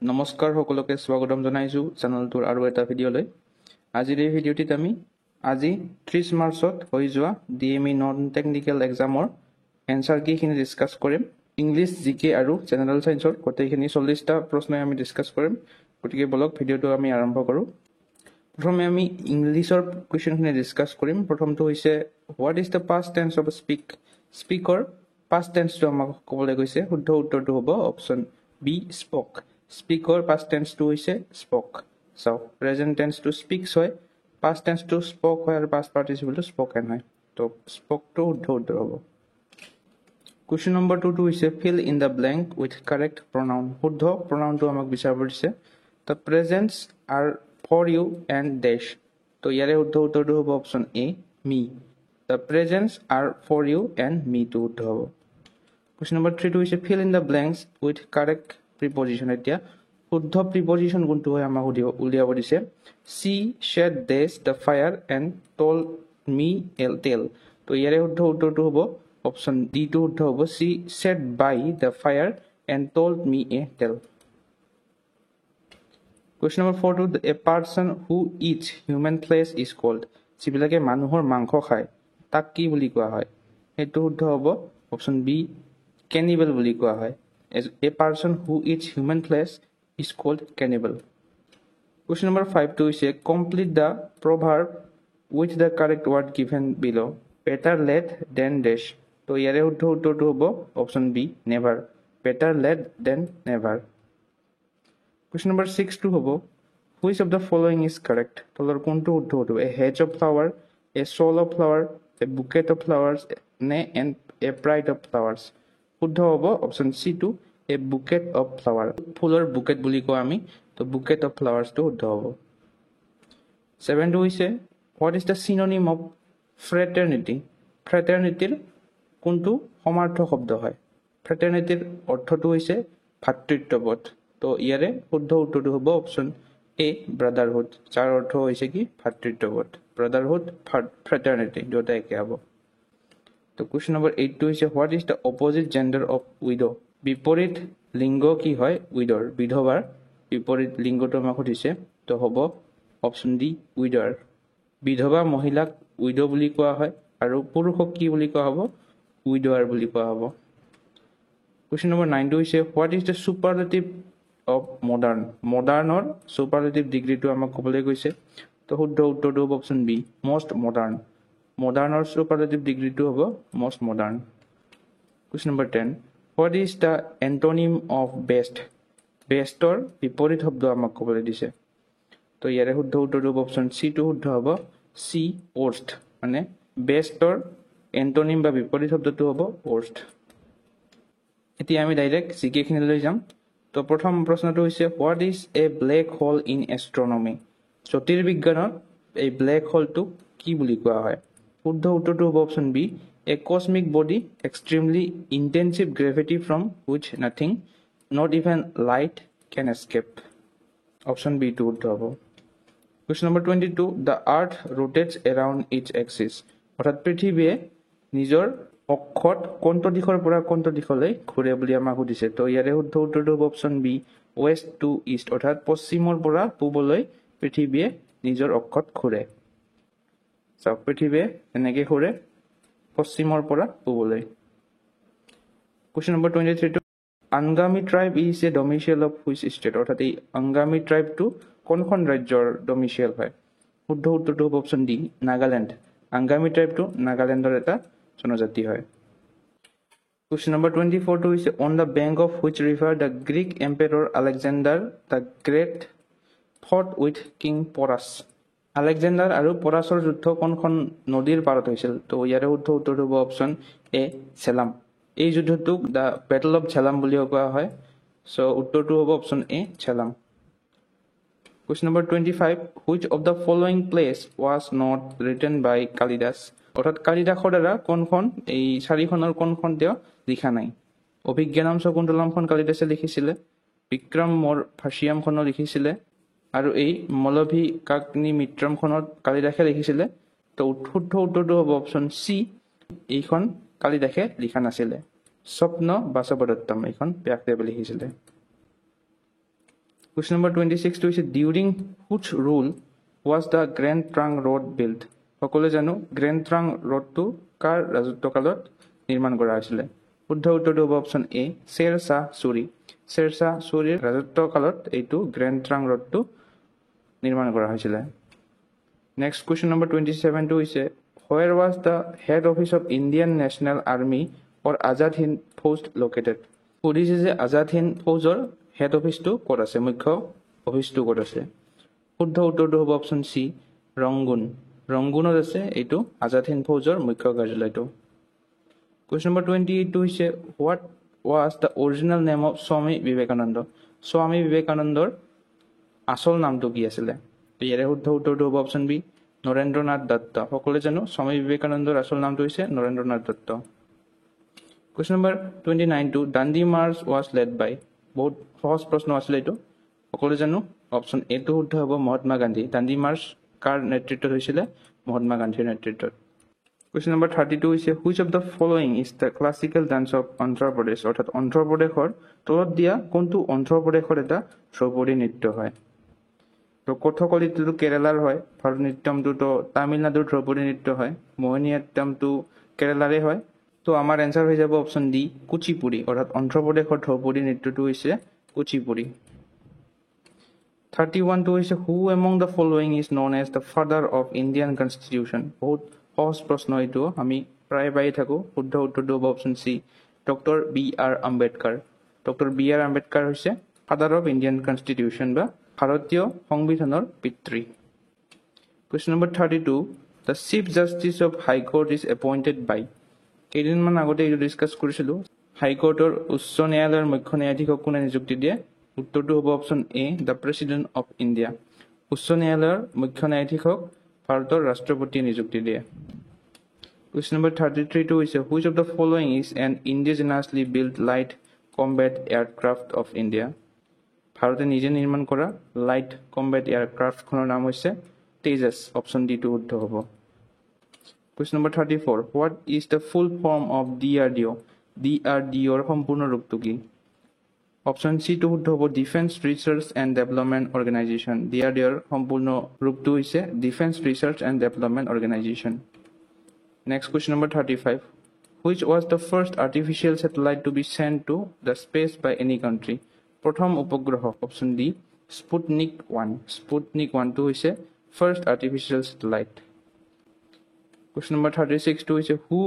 নমস্কাৰ সকলোকে স্বাগতম জনাইছোঁ চেনেলটোৰ আৰু এটা ভিডিঅ'লৈ। আজিৰ এই ভিডিঅ'টিত আমি আজি 30 মাৰ্চত হৈ যোৱা DME নন টেকনিকেল এক্সামৰ এনচাৰ কিখিনি ডিছকাছ কৰিম। ইংলিছ জিকে আৰু জেনেৰেল সায়েন্সৰ গোটেইখিনি 40টা প্ৰশ্নই আমি ডিছকাছ কৰিম। গতিকে বলক ভিডিঅ'টো আমি আৰম্ভ কৰোঁ। প্ৰথমে আমি ইংলিছৰ কুৱেশ্যনখিনি ডিছকাছ কৰিম। প্ৰথমটো হৈছে what is the past tense of speak. স্পীকৰ পাষ্ট টেন্সটো আমাক ক'বলৈ গৈছে। শুদ্ধ উত্তৰটো হ'ব অপশ্যন বি স্পক। স্পীকৰ পাষ্ট টেন্সটো হৈছে স্পক। চাওক প্ৰেজেণ্ট টেন্সটো স্পীক্স হয়, পাষ্ট টেন্সটো স্পক হয় আৰু পাষ্ট পাৰ্টিচিপলটো স্পকেন হয়। তো স্পকটো শুদ্ধ উত্তৰ হ'ব। কুৱেশ্যন নম্বৰ 2টো হৈছে fill in the blank with correct pronoun. শুদ্ধ প্ৰনাউনটো আমাক বিচাৰিব দিছে। The presents are for you and dash. তো ইয়াৰে শুদ্ধ উত্তৰটো হ'ব option A me. The presents are for you and মিটো শুদ্ধ হ'ব। কুৱেশ্যন নম্বৰ 3টো হৈছে fill in the blanks with correct preposition. এতিয়া শুদ্ধ প্ৰিপজিশ্যন কোনটো হয় আমাক উলিয়াব দিছে। She sat dash the fire and told me a tale. তো ইয়াৰে শুদ্ধ উত্তৰটো হ'ব অপশ্যন ডিটো শুদ্ধ হ'ব। She sat by the fire and told me a tale. Question number 4টো a person who eats human flesh is called. যিবিলাকে মানুহৰ মাংস খায় তাক কি বুলি কোৱা হয়। সেইটো শুদ্ধ হ'ব অপশ্যন বি কেনিবেল বুলি কোৱা হয়। A person who eats human flesh is called cannibal. Question number 5টো হৈছে complete the proverb with the correct word given below. Better late than dash. তো ইয়াৰে শুদ্ধ উত্তৰটো হ'ব option B never. Better late than never. Question number 6টো হ'ব which of the following is correct. তলৰ কোনটো শুদ্ধ হ'ব। A hedge of flower, a soul of flower, a bouquet of flowers নে a pride of flowers. শুদ্ধ হ'ব option চিটো এ বুকেট অফ ফ্লাৱাৰ। ফুলৰ বুকেট বুলি কওঁ আমি, তো বুকেট অফ ফ্লাৱাৰ্ছটো শুদ্ধ হ'ব। 7টো হৈছে হোৱাট ইজ দ্য চিননিম অফ ফ্ৰেটাৰ্নিটি। ফ্ৰেটাৰ্নিটিৰ কোনটো সমাৰ্থক শব্দ হয়। ফ্ৰেটাৰ্নিটিৰ অৰ্থটো হৈছে ভাতৃত্ববোধ। তো ইয়াৰে শুদ্ধ উত্তৰটো হ'ব অপশ্যন এ ব্ৰাদাৰহুড, যাৰ অৰ্থ হৈছে কি ভাতৃত্ববোধ। ব্ৰাদাৰহুড ফ্ৰেটাৰ্নিটি দুয়োটা একে হ'ব। তো কুৱেশ্যন নম্বৰ 8টো হৈছে what is the opposite gender of weed'. বিপৰীত লিংগ কি হয় উইডৰ। বিধৱাৰ বিপৰীত লিংগটো আমাক সুধিছে। তো হ'ব অপশ্যন ডি উইডাৰ। বিধৱা মহিলাক উইড' বুলি কোৱা হয় আৰু পুৰুষক কি বুলি কোৱা হ'ব উইডৱাৰ বুলি কোৱা হ'ব। কুৱেশ্যন নম্বৰ 9টো হৈছে what is the superlative of modern. মডাৰ্ণৰ ছুপাৰলেটিভ ডিগ্ৰীটো আমাক ক'বলৈ গৈছে। তো শুদ্ধ উত্তৰটো হ'ব অপশ্যন বি মষ্ট মডাৰ্ণ। মডাৰ্ণৰ ছুপাৰলেটিভ ডিগ্ৰীটো হ'ব most modern. Question number 10 what is the antonym of best. বেষ্টৰ বিপৰীত শব্দ আমাক ক'বলৈ দিছে। তো ইয়াৰে শুদ্ধ উত্তৰটো হ'ব অপশ্যন চিটো শুদ্ধ হ'ব চি ৱৰ্ষ্ট। মানে বেষ্টৰ এণ্টনিম বা বিপৰীত শব্দটো হ'ব ৱৰ্ষ্ট। এতিয়া আমি ডাইৰেক্ট জিকেখিনিলৈ যাম। তো প্ৰথম প্ৰশ্নটো হৈছে what is a black hole in astronomy. জ্যোতিৰ্বিজ্ঞানত এই ব্লেক হোলটোক কি বুলি কোৱা হয়। শুদ্ধ উত্তৰটো হ'ব option B a cosmic body extremely intensive gravity from which nothing not even light can escape. Option B টো শুদ্ধ হ'ব। Question number 22 the earth rotates around its axis. অৰ্থাৎ পৃথিৱীয়ে নিজৰ অক্ষত কোনটো দিশৰ পৰা কোনটো দিশলৈ ঘূৰে বুলি আমাক সুধিছে। তো ইয়াৰে শুদ্ধ উত্তৰটো হ'ব option B west to east. অৰ্থাৎ পশ্চিমৰ পৰা পূবলৈ পৃথিৱীয়ে নিজৰ অক্ষত ঘূৰে। চাওক পৃথিৱীয়ে এনেকৈ ঘূৰে পশ্চিমৰ পৰা পূবলৈ। কুৱেশ্যন নম্বৰ 23টো Angami tribe is a domicile of which state. অৰ্থাৎ এই আংগামী ট্ৰাইবটো কোনখন ৰাজ্যৰ ডমিচিয়েল হয়। শুদ্ধ উত্তৰটো হ'ব অপশ্যন ডি নাগালেণ্ড। আংগামী ট্ৰাইবটো নাগালেণ্ডৰ এটা জনজাতি হয়। কুৱেশ্যন নম্বৰ 24টো হৈছে on the bank of which river the Greek emperor Alexander the great fought with king Porus. Alexander আৰু পৰাছৰ যুদ্ধ কোনখন নদীৰ পাৰত হৈছিল। তো ইয়াৰে শুদ্ধ উত্তৰটো হ'ব অপশ্যন এ ঝেলাম। এই যুদ্ধটোক দ্য বেটল অফ ঝেলাম বুলিও কোৱা হয়। চ' উত্তৰটো হ'ব option A Jhelum. Question number 25 which of the following plays was not written by Kalidas. অৰ্থাৎ কালিদাসৰ দ্বাৰা কোনখন এই চাৰিখনৰ কোনখন তেওঁ লিখা নাই। অভিজ্ঞানম শকুন্তলমখন কালিদাসে লিখিছিলে, বিক্ৰম মোৰ ভাষ্যমখনো লিখিছিলে আৰু এই মলভিকাগ্নি মিত্ৰমখনত কালিদাসে লিখিছিলে। তো শুদ্ধ উত্তৰটো হ'ব অপশ্যন চি এইখন কালিদাসে লিখা নাছিলে। স্বপ্ন বাসৱদত্তম এইখন ব্যাসদেৱে লিখিছিলে। Question number 26 to is during which rule was the Grand Trunk Road built? সকলে জানো Grand Trunk Road to কাৰ ৰাজত্বকালত নিৰ্মাণ কৰা হৈছিলে? শুদ্ধ উত্তৰটো হ'ব অপশ্যন এ শ্বেৰ শাহ ছুৰী। শ্বেৰ শাহ ছুৰীৰ ৰাজত্বকালত এইটো Grand Trunk Road to নিৰ্মাণ কৰা হৈছিলে। Next question number 27 to is where was the head office of Indian National Army or Azad Hind Fauj located? সুধিছে যে আজাদ হিন্দ ফৌজৰ হেড অফিচটো ক'ত আছে, মুখ্য অফিচটো ক'ত আছে? শুদ্ধ উত্তৰটো হ'ব অপশ্যন চি ৰংগুন। ৰংগুনত আছে এইটো আজাদ হিন্দ ফৌজৰ মুখ্য কাৰ্যালয়টো। কুৱেশ্যন নম্বৰ 28 হৈছে what was the original name of Swami Vivekananda? স্বামী বিবেকানন্দৰ আচল নামটো কি আছিলে? ইয়াৰে শুদ্ধ উত্তৰটো হ'ব অপশ্যন বি নৰেন্দ্ৰনাথ দত্ত। সকলোৱে জানো স্বামী বিবেকানন্দৰ আচল নামটো হৈছে Narendranath Datta. Question number 29 to Dandi march was led by. বহুত সহজ প্ৰশ্ন আছিলে এইটো, সকলোৱে জানো অপশ্যন এটো শুদ্ধ হ'ব মহাত্মা গান্ধী। দাণ্ডি মাৰ্চ কাৰ নেতৃত্বত হৈছিলে? মহাত্মা গান্ধীৰ নেতৃত্বত। কুৱেশ্যন নম্বৰ 32 হৈছে which of the following is the classical dance of Andhra Pradesh? অৰ্থাৎ অন্ধ্ৰপ্ৰদেশৰ তলত দিয়া কোনটো অন্ধ্ৰপ্ৰদেশৰ এটা ধ্ৰুপদী নৃত্য হয়? তো কথকলিটো কেৰেলাৰ হয়, ভাৰত নৃত্যমটো তামিলনাডুৰ ধ্ৰুপদী নৃত্য হয়, মোহিনী আট্যমটো কেৰেলাৰে হয়। তো আমাৰ এনচাৰ হৈ যাব অপশ্যন ডি কুচিপুড়ি। অৰ্থাৎ অন্ধ্ৰপ্ৰদেশৰ ধ্ৰুপদী নৃত্যটো হৈছে কুচিপুড়ি। 31 টো হৈছে who among the following is known as the father of Indian constitution? বহুত সহজ প্ৰশ্ন এইটো, আমি প্ৰায় পাই থাকোঁ। শুদ্ধ উত্তৰটো হ'ব option C doctor B R Ambedkar. Doctor B R Ambedkar হৈছে ফাদাৰ অফ ইণ্ডিয়ান কনষ্টিটিউশ্যন বা ভাৰতীয় সংবিধানৰ পিতৃ। Question number 32 the chief justice of high court is appointed by. কেইদিনমান আগতে এইটো ডিছকাছ কৰিছিলোঁ। হাইকোৰ্টৰ উচ্চ ন্যায়ালয়ৰ মুখ্য ন্যায়াধীশক কোনে নিযুক্তি দিয়ে? উত্তৰটো হ'ব option A the president of India. উচ্চ ন্যায়ালয়ৰ মুখ্য ন্যায়াধীশক ভাৰতৰ ৰাষ্ট্ৰপতিয়ে নিযুক্তি দিয়ে। কুৱেশ্যন নম্বৰ 33 টো হৈছে which of the following is an indigenously build light combat aircraft of India? ভাৰতে নিজে নিৰ্মাণ কৰা লাইট কম্বেট এয়াৰক্ৰাফ্টখনৰ নাম হৈছে তেজাছ। অপশ্যন ডিটো শুদ্ধ হ'ব। Question number 34 what is the full form of DRDO? DRDOৰ সম্পূৰ্ণ ৰূপটো কি? অপশ্যন চিটো শুদ্ধ হ'ব defence research and development organisation. DRDOৰ সম্পূৰ্ণ ৰূপটো হৈছে defence research and development organisation. Next question number 35 which was the first artificial satellite to be send to the space by any country? প্ৰথম উপগ্ৰহ অপশ্যন ডি স্পুটনিক 1। স্পুটনিক 1টো হৈছে first artificial satellite. Question number 36 টো হৈছে who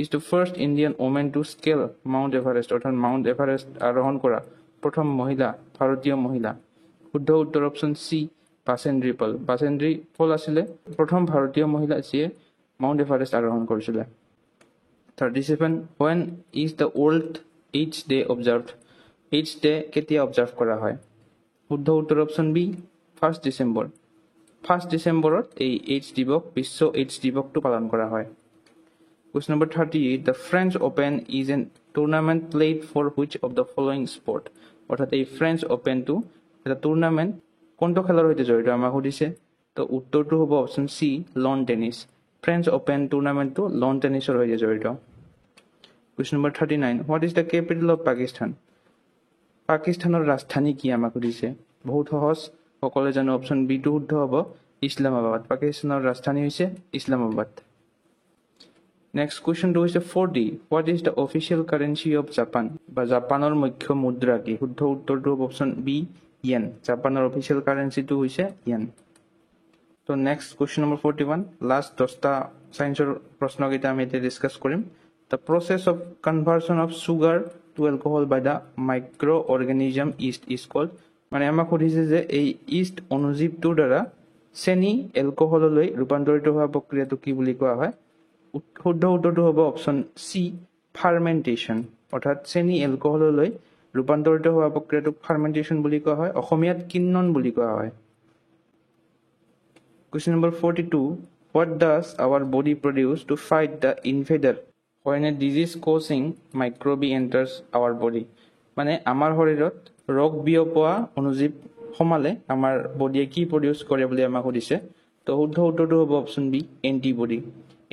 is the first Indian women to scale Mount Everest? অৰ্থাৎ Mount Everest আৰোহণ কৰা প্ৰথম মহিলা, ভাৰতীয় মহিলা। শুদ্ধ উত্তৰ অপশ্যন চি বাচেন্দ্ৰী পল। বাচেন্দ্ৰী পল আছিলে প্ৰথম ভাৰতীয় মহিলা যিয়ে মাউণ্ট এভাৰেষ্ট আৰোহণ কৰিছিলে। 37 when is the world AIDS day observed? AIDS day কেতিয়া অবজাৰ্ভ কৰা হয়? শুদ্ধ উত্তৰ অপশ্যন বি 1 ডিচেম্বৰ। 1 ডিচেম্বৰত এই AIDS দিৱস বিশ্ব AIDS দিৱসটো পালন কৰা হয়। Question number 38 the French Open is an tournament played for which of the following sport? অৰ্থাৎ এই ফ্ৰেঞ্চ অপেনটো এটা টুৰ্ণামেণ্ট কোনটো খেলৰ সৈতে জড়িত আমাক সুধিছে। তো উত্তৰটো হ'ব option C lawn tennis. French open টুৰ্ণামেণ্টটো লন টেনিছৰ সৈতে জড়িত। Question number 39 what is the capital of Pakistan? পাকিস্তানৰ ৰাজধানী কি আমাক সুধিছে। বহুত সহজ, সকলোৱে জানো অপশ্যন বিটো শুদ্ধ হ'ব ইছলামাবাদ। পাকিস্তানৰ ৰাজধানী হৈছে ইছলামাবাদ। নেক্সট কুৱেশ্যনটো হৈছে 40 what is the official currency of Japan? বা জাপানৰ মুখ্য মুদ্ৰা কি? শুদ্ধ উত্তৰটো হ'ব অপশ্যন বি য়েন। জাপানৰ অফিচিয়েল কাৰেঞ্চিটো হৈছে য়েন। তো নেক্সট কুৱেশ্যন নম্বৰ 41 লাষ্ট 10টা ছায়েন্সৰ প্ৰশ্নকেইটা আমি এতিয়া ডিছকাছ কৰিম। The process of conversion of sugar to alcohol by the micro' organism yeast is called. মানে আমাক সুধিছে যে এই ইষ্ট অণুজীৱটোৰ দ্বাৰা চেনি এলকহললৈ ৰূপান্তৰিত হোৱা প্ৰক্ৰিয়াটো কি বুলি কোৱা হয়? শুদ্ধ উত্তৰটো হ'ব অপশ্যন চি ফাৰ্মেণ্টেশ্যন। অৰ্থাৎ চেনি এলকহললৈ ৰূপান্তৰিত হোৱা প্ৰক্ৰিয়াটোক ফাৰ্মেণ্টেশ্যন বুলি কোৱা হয়, অসমীয়াত কিন্নন বুলি কোৱা হয়। Question number 42 what does our body produce to fight the invader when a disease causing microbe enters our body? মানে আমাৰ শৰীৰত ৰোগ বিয়পোৱা অণুজীৱ সমালে আমাৰ বডিয়ে কি প্ৰডিউচ কৰে বুলি আমাক সুধিছে। তো শুদ্ধ উত্তৰটো হ'ব option B antibody.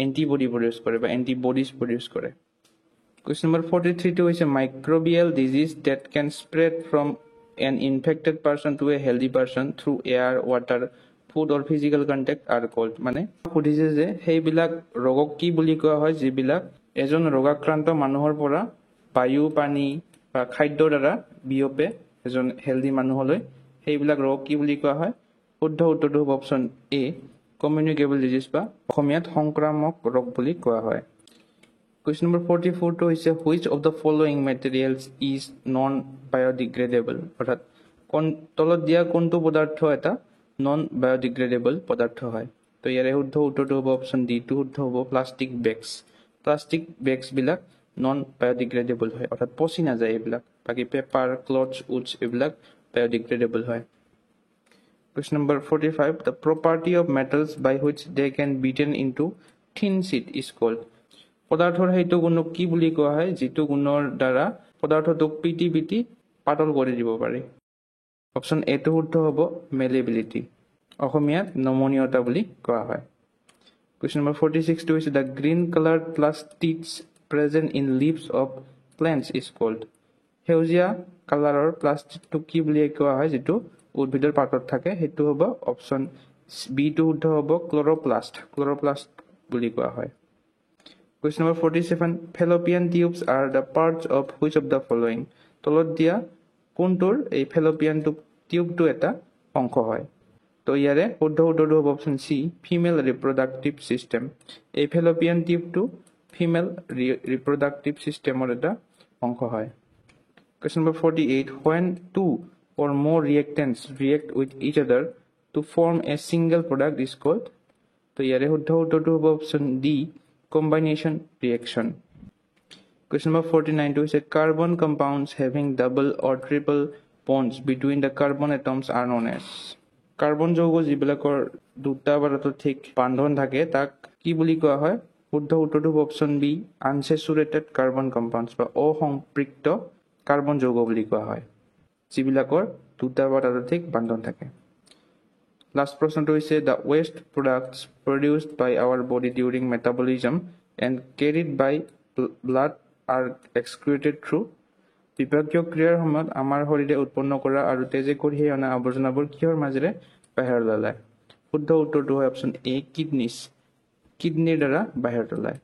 Antibody produce কৰে বা এণ্টিবডিজ প্ৰডিউচ কৰে। কুৱেশ্যন নম্বৰ 43 টো হৈছে microbial disease that can spread from an infected person to a healthy person through air, water, food or physical contact are called. মানে সুধিছে যে সেইবিলাক ৰোগক কি বুলি কোৱা হয় যিবিলাক এজন ৰোগাক্ৰান্ত মানুহৰ পৰা বায়ু, পানী বা খাদ্যৰ দ্বাৰা বিয়পে এজন হেলদি মানুহলৈ, সেইবিলাক ৰোগ কি বুলি কোৱা হয়? শুদ্ধ উত্তৰটো হ'ব অপশ্যন এ, কমিউনিকেবল ডিজিজ বা অসমীয়াত সংক্ৰামক ৰোগ বুলি কোৱা হয়। Question number 44 to is which of the following materials is non-biodegradable? অর্থাৎ তলত দিয়া কোনটো পদাৰ্থ এটা নন বায়োডিগ্ৰেডেবল পদাৰ্থ হয়? তো ইয়াৰে শুদ্ধ উত্তৰটো হ'ব অপশ্যন ডি টো শুদ্ধ হ'ব plastic bags. Plastic বেগছবিলাক non biodegradable হয়, অৰ্থাৎ পচি নাযায় এইবিলাক। বাকী পেপাৰ, ক্লথছ, উডছ এইবিলাক বায়োডিগ্ৰেডেবল হয়। Question number 45, the property of metals by which they can be beaten into thin sheet is called. পদাৰ্থৰ সেইটো গুণক কি বুলি কোৱা হয় যিটো গুণৰ দ্বাৰা পদাৰ্থটোক পিটি পিটি পাতল কৰি দিব পাৰি? অপশ্যন এটো শুদ্ধ হ'ব মেলেবিলিটি, অসমীয়াত নমনীয়তা বুলি কোৱা হয়। Question number 46 to is the green colored plastids present in leaves of plants is called. সেউজীয়া কালাৰৰ প্লাষ্টিকটো কি বুলি কোৱা হয় যিটো উদ্ভিদৰ পাতত থাকে? সেইটো হ'ব অপশ্যন বি টো শুদ্ধ হ'ব ক্লৰোপ্লাষ্ট, ক্লৰোপ্লাষ্ট বুলি কোৱা হয়। Question number 47, fallopian tubes are the parts of which of the following? তলত দিয়া কোনটোৰ এই fallopian টিউবটো এটা অংশ হয়? তো ইয়াৰে শুদ্ধ উত্তৰটো হ'ব অপশ্যন সি, ফিমেল ৰিপ্ৰডাক্টিভ চিষ্টেম। এই fallopian টিউবটো ফিমেল ৰিপ্ৰডাক্টিভ চিষ্টেমৰ এটা অংশ হয়। Question number 48, when two or more reactants react with each other to form a single product is called? তো ইয়াৰে শুদ্ধ উত্তৰটো হ'ব option D, combination reaction. Question number 49 to is a carbon compounds having double or triple bonds between the carbon atoms are known as. Carbon যৌগ যিবিলাকৰ দুটা বা ততোধিক বান্ধন থাকে তাক কি বুলি কোৱা হয়? শুদ্ধ উত্তৰটো হ'ব অপশ্যন বি, আনসেচুৰেটেড কাৰ্বন কম্পাউণ্ডছ বা অসম্পৃক্ত কাৰ্বন যৌগ বুলি কোৱা হয় যিবিলাকৰ দুটা বা ততোধিক বান্ধন থাকে। Last প্ৰশ্নটো হৈছে the waste products produced by our body during metabolism and carried by blood are excreted through. বিপাকীয় ক্ৰিয়াৰ সময়ত আমাৰ শৰীৰে উৎপন্ন কৰা আৰু তেজে কঢ়িয়াই অনা আৱৰ্জনাবোৰ কিহৰ মাজেৰে বাহিৰত ওলায়? শুদ্ধ উত্তৰটো হয় অপশ্যন এ, কিডনিৰ দ্বাৰা বাহিৰত ওলায়।